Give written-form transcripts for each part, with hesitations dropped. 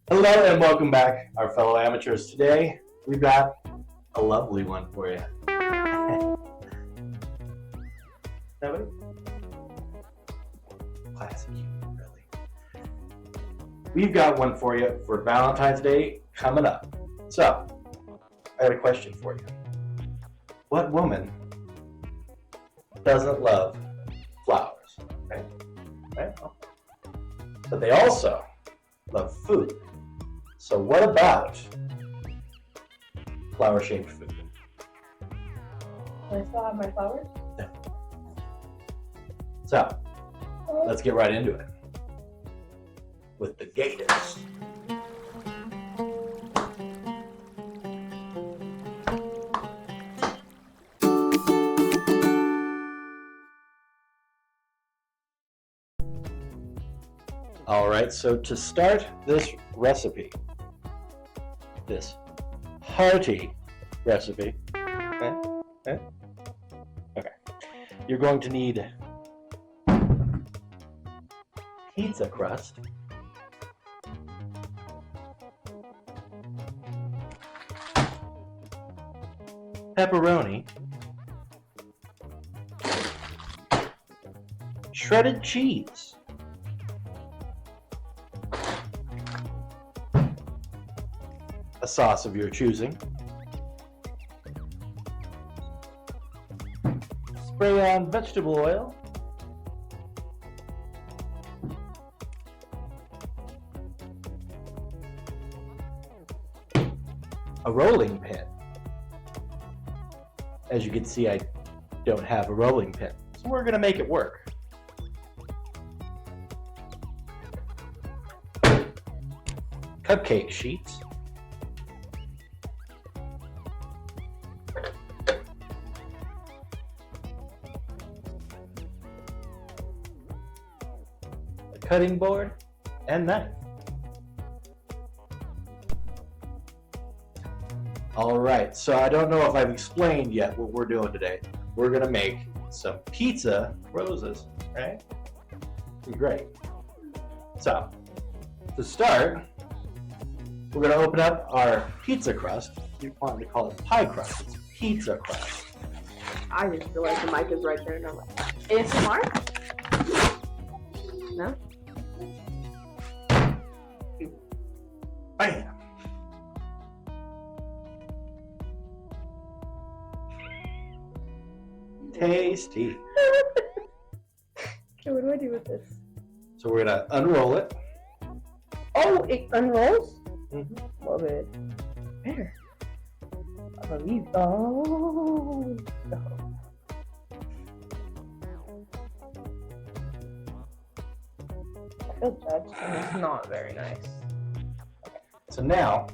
Hello and welcome back, our fellow amateurs. Today, we've got a lovely one for you. Nobody? Classic, really. We've got one for you for Valentine's Day coming up. So, I got a question for you. What woman doesn't love flowers? Right? But they also love food. So what about flower-shaped food? Do I still have my flowers? No. So, let's get right into it with the gators. All right, so to start this recipe, this hearty recipe, okay, you're going to need pizza crust, pepperoni, shredded cheese, a sauce of your choosing, spray on vegetable oil, a rolling pin. As you can see, I don't have a rolling pin, so we're going to make it work. Cupcake sheets, a cutting board, and knife. All right, so I don't know if I've explained yet what we're doing today. We're gonna make some pizza roses, right? Great. So, to start, we're gonna open up our pizza crust. You want to call it pie crust, it's pizza crust. I just feel like the mic is right there and I'm like, ASMR? No? Bam! Tasty. Okay, what do I do with this? So we're gonna unroll it. Oh, it unrolls? Mm-hmm. Love it. Where? Oh, these. Oh. I feel judged and it's not very nice. So now,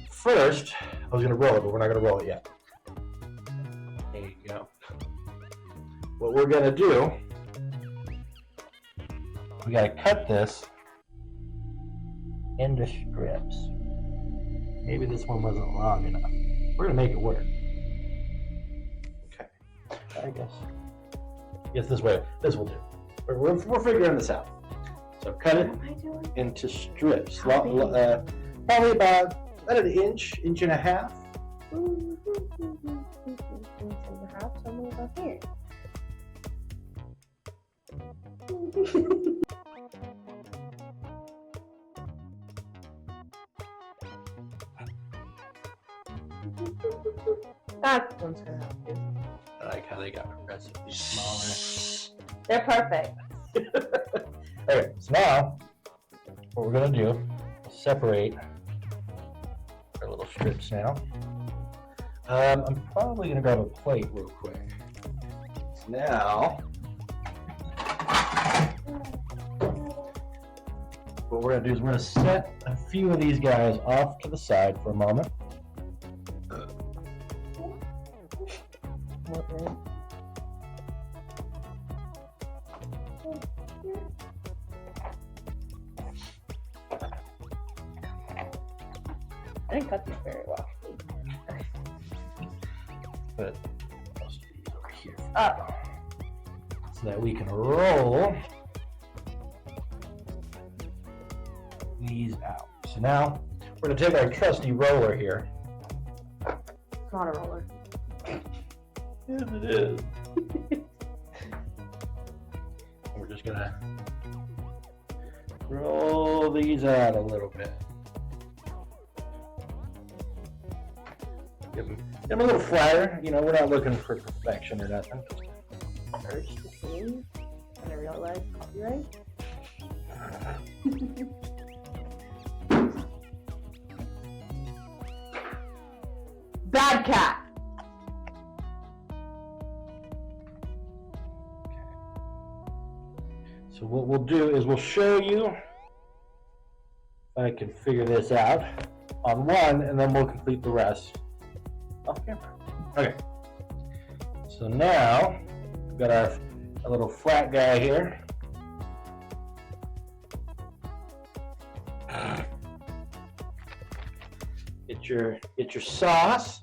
first, I was gonna roll it, but we're not gonna roll it yet. There you go. What we're gonna do, we gotta cut this into strips. Maybe this one wasn't long enough. We're gonna make it work. Okay, I guess this way, this will do. We're figuring this out. So cut it What am I doing? into strips. How big? Probably about an inch and a half. Perhaps somewhere about here. That one's gonna help you. I like how they got the recipe smaller. They're perfect. Okay, so now what we're gonna do is separate our little strips now. I'm probably gonna grab a plate real quick. So now, what we're gonna do is we're gonna set a few of these guys off to the side for a moment. I didn't cut these very well. Put most of these over here so that we can roll these out. So now we're gonna take our trusty roller here. It's not a roller. Yes, it is. We're just gonna roll these out a little bit. Give them a little flatter. You know, we're not looking for perfection or nothing. Urge to sing and I realize copyright. Bad cat. So what we'll do is we'll show you if I can figure this out on one, and then we'll complete the rest off camera. Okay. So now we've got our little flat guy here. Get your sauce.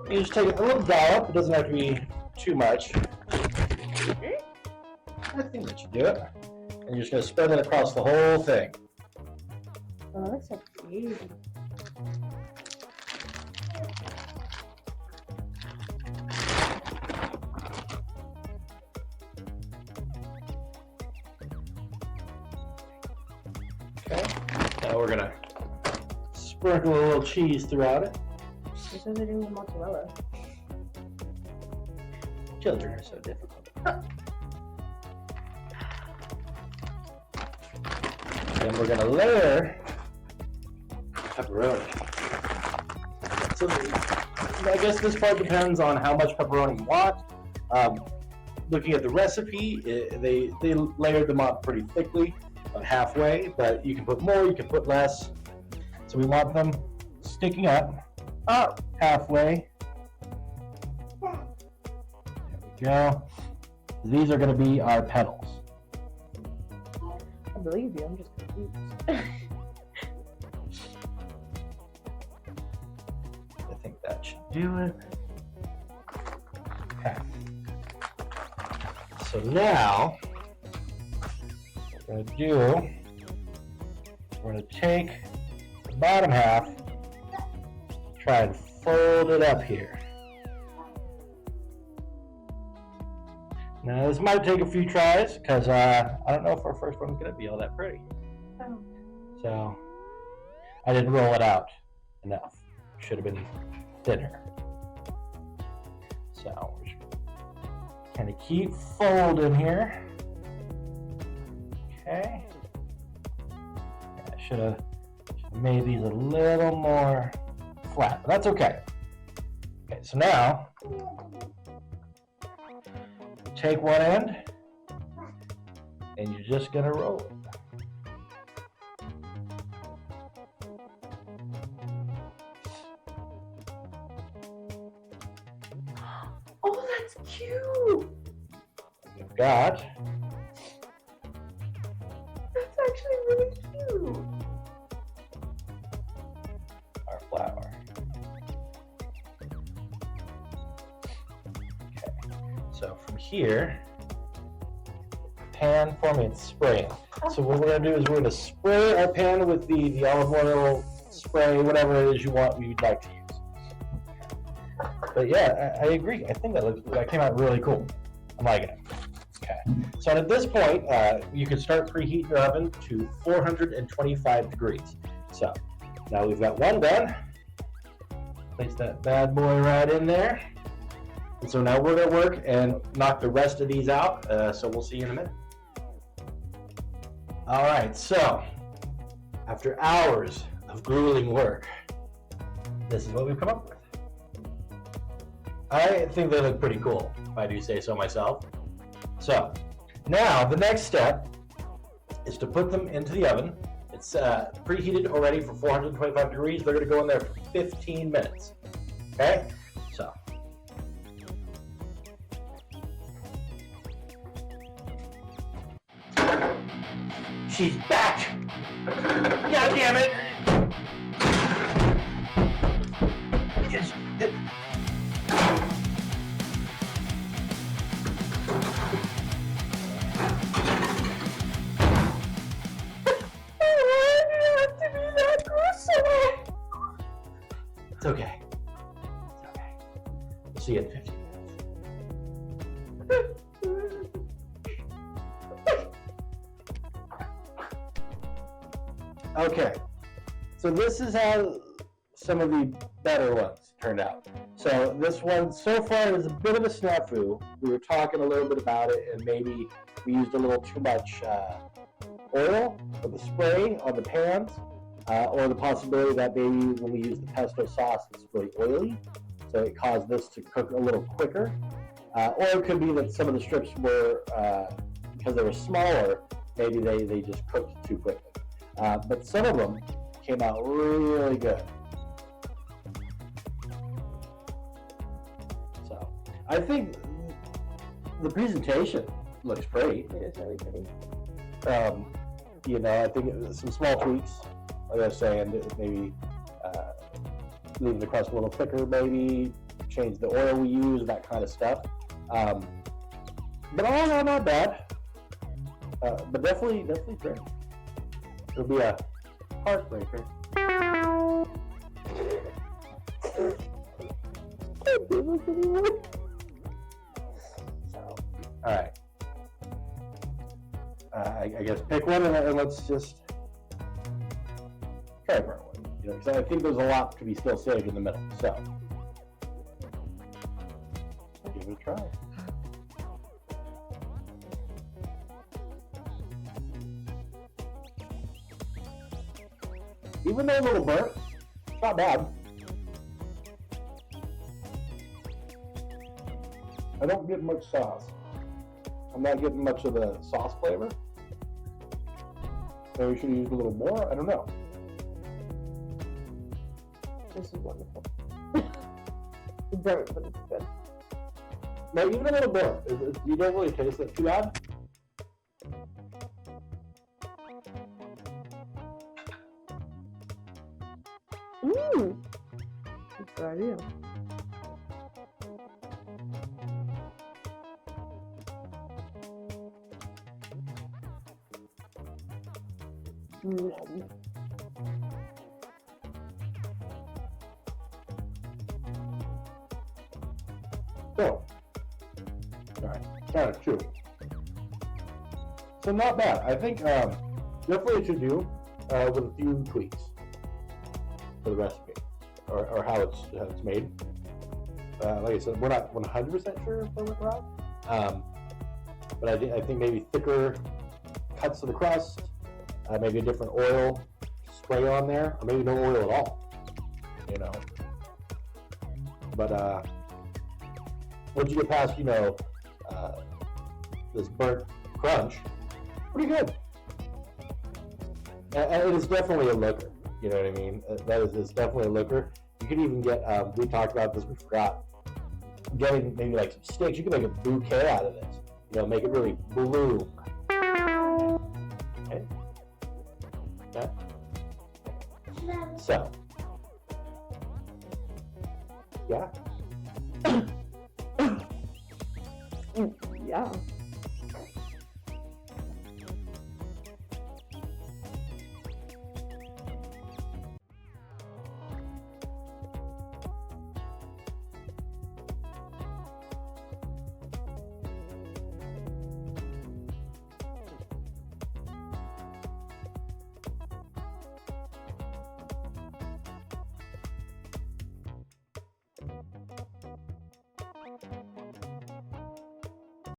You just take a little dollop. It doesn't have to be too much. I think that should do it. And you're just going to spread it across the whole thing. Oh, that looks so crazy. Okay. Now we're going to sprinkle a little cheese throughout it. This is doing with mozzarella. Children are so difficult. Then we're going to layer pepperoni. So I guess this part depends on how much pepperoni you want. Looking at the recipe, they layered them up pretty thickly, about halfway, but you can put more, you can put less. So we want them sticking up halfway. There we go. These are going to be our petals. I believe you, I'm just confused. I think that should do it. Okay. So now, what we're going to do, we're going to take the bottom half, try and fold it up here. Now this might take a few tries because I don't know if our first one's going to be all that pretty. Oh. So I didn't roll it out enough. Should have been thinner. So we're just kind of keep folding here. Okay. I should have made these a little more flat, but that's okay. Okay, so now take one end and you're just gonna roll it. Oh, that's cute. You've got That's actually really cute. our flour. Okay, so from here, pan for me and spray it. So what we're gonna do is we're gonna spray our pan with the olive oil spray, whatever it is you want, you'd like to use. But yeah, I agree. I think that came out really cool. I'm liking it. Okay. So at this point, you can start preheating your oven to 425 degrees. So now we've got one done. Place that bad boy right in there. And so now we're gonna work and knock the rest of these out. So we'll see you in a minute. All right, so after hours of grueling work, this is what we've come up with. I think they look pretty cool, if I do say so myself. So now the next step is to put them into the oven. It's preheated already for 425 degrees. They're gonna go in there for 15 minutes, okay? So. She's back! God damn it! Yes. okay. It's okay. We'll see you in 15 minutes. Okay. So this is how some of the better ones turned out. So this one so far is a bit of a snafu. We were talking a little bit about it, and maybe we used a little too much oil or the spray on the pans, or the possibility that maybe when we use the pesto sauce, it's really oily, so it caused this to cook a little quicker. Or it could be that some of the strips were, because they were smaller, maybe they just cooked too quickly. But some of them came out really good. So I think the presentation looks pretty. It is really pretty. I think some small tweaks, like I was saying, maybe leaving the crust a little thicker, maybe change the oil we use, that kind of stuff. But all in all, not bad. But definitely great. It'll be a heartbreaker. So, all right. I guess pick one and let's just try for one. Because I think there's a lot to be still saved in the middle. So, give it a try. Even though a little burnt, it's not bad. I don't get much sauce. I'm not getting much of the sauce flavor. Maybe we should have used a little more. I don't know. This is wonderful. It's burnt, but it's good. No, even a little burnt. You don't really taste it too bad. That's a good idea. So, all right, kind of two. So not bad. I think definitely it should do with a few tweaks for the recipe or how it's made. Like I said, we're not 100% sure if we're right, but I think maybe thicker cuts of the crust, maybe a different oil spray on there, or maybe no oil at all. But once you get past, this burnt crunch, pretty good. And it is definitely a looker. You know what I mean? It's definitely a looker. You could even get, we talked about this, we forgot, getting maybe like some sticks. You can make a bouquet out of this. Make it really bloom. Okay. Okay. So, yeah. Yeah.